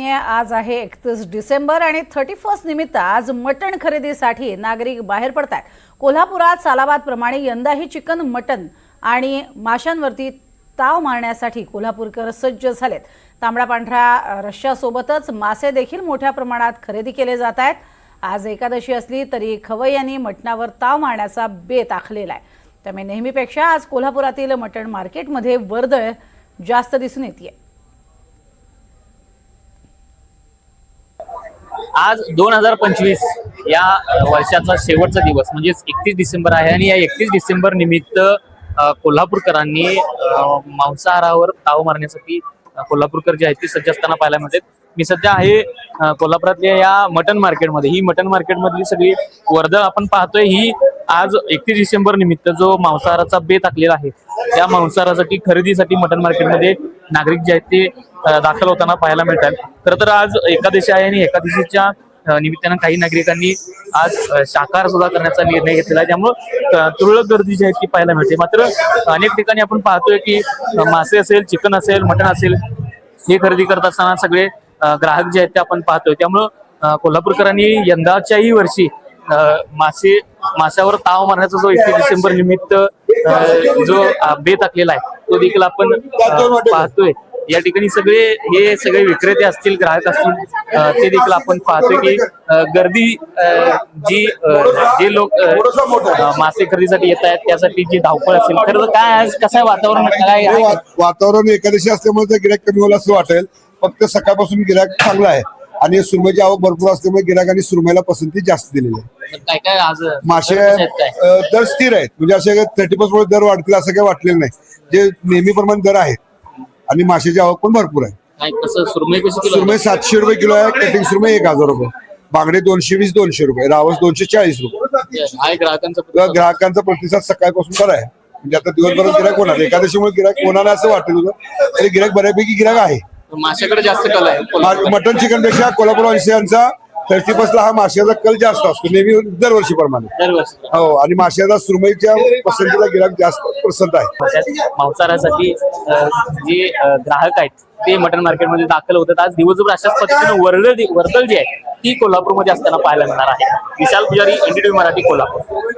आज आहे 31 डिसेंबर आणि 31 निमित्त आज मटण खरेदीसाठी नागरिक बाहेर पडतात। कोल्हापुरात सालाबाद प्रमाणे यंदाही चिकन, मटण आणि माशांवरती ताव मारण्यासाठी कोल्हापूरकर सज्ज झालेत। तांबडा पांढरा रश्श्यासोबतच मासे देखील मोठ्या प्रमाणात खरेदी केले जात आहेत। आज एकादशी असली तरी खवय्यांनी मटणावर ताव मारण्याचा बेत आखलेला आहे। त्यामुळे नेहमीपेक्षा आज कोल्हापुरातील मटण मार्केटमध्ये वर्दळ जास्त दिसून येते। आज 2025 या वर्षाचा शेवटचा दिवस म्हणजे 31 डिसेंबर आहे आणि या 31 डिसेंबर निमित्त कोल्हापूरकरांनी मांसाहारावर ताव मारण्यासाठी कोल्हापूरकर जे आहेत ते सज्ज असताना पाहायला मिळतात। मी सध्या आहे कोल्हापुरातल्या या मटन मार्केटमध्ये। ही मटन मार्केटमधली सगळी वर्दळ आपण पाहतोय। ही आज 31 डिसेंबर निमित्त जो मांसाहाराचा बेत आखलेला आहे त्या मांसाहारासाठी खरेदीसाठी मटन मार्केटमध्ये नागरिक जे आहेत ते दाखल होताना पाहायला मिळतात। खरं तर आज एकादशी आहे आणि एकादशीच्या निमित्तानं काही नागरिकांनी आज शाकाहार सुद्धा करण्याचा निर्णय घेतलेला आहे। त्यामुळे तुरळक गर्दी जी आहे ती पाहायला मिळते। मात्र अनेक ठिकाणी आपण पाहतोय की मासे असेल, चिकन असेल, मटण असेल हे खरेदी करत असताना सगळे ग्राहक जे आहेत ते आपण पाहतोय। त्यामुळं कोल्हापूरकरांनी यंदाच्याही वर्षी माशावर ताव मारण्याचा जो 31 डिसेंबर निमित्त जो बेत आखलेला आहे तो देखील आपण पाहतोय। या ठिकाणी हे सगळे विक्रेते असतील, ग्राहक असतील, ते देखील आपण पाहतोय की गर्दी जे लोक मासे खरेदीसाठी येत आहेत त्यासाठी जी धावपळ असेल। खरं तर काय आज कसं वातावरण काय आहे? वातावरण एकादशी असल्यामुळे गिऱ्हाईक कमी होईल असं वाटेल। फक्त सकाळपासून गिऱ्हाईक चांगला आहे आणि सुरमईची आवक भरपूर असल्यामुळे गिऱ्हाईकांनी सुरमईला पसंती जास्त दिलेली आहे। काय काय आज मासे दर स्थिर आहेत, म्हणजे असे 30% दर वाढतील असं काही वाटलेलं नाही। जे नेहमीप्रमाणे दर आहेत आणि माशाची आवक पण भरपूर आहे। सुरमई कशी किलो? सुरमई 700 रुपये किलो आहे, कटिंग सुरमई 1000 रुपये, बांगडे 220 200 रुपये, रावस 240 रुपये। ग्राहकांचा प्रतिसाद सकाळपासून बरा आहे, म्हणजे आता दिवसभरात गिऱ्हाईक होणार। एकादशीमुळे गिऱ्हाईक होणार असं वाटत होतं, तरी गिऱ्हाईक बऱ्यापैकी गिऱ्हाईक आहे। माशाकडे जास्त कल आहे। मटन चिकन पेक्षा कोल्हापूरवासियांचा 30% हा माशाचा कल जास्त असतो नेहमी दरवर्षीप्रमाणे। हो, आणि माशाचा सुरमईच्या पसंतीला गिऱ्हाईक जास्त पसंत आहे। मांसाहारासाठी जे ग्राहक आहेत ते मटन मार्केटमध्ये दाखल होतात। आज दिवसभर अशाच पद्धतीने वर्दळ जी आहे ती कोल्हापूरमध्ये असताना पाहायला मिळणार आहे। विशाल पुजारी, NDTV मराठी, कोल्हापूर।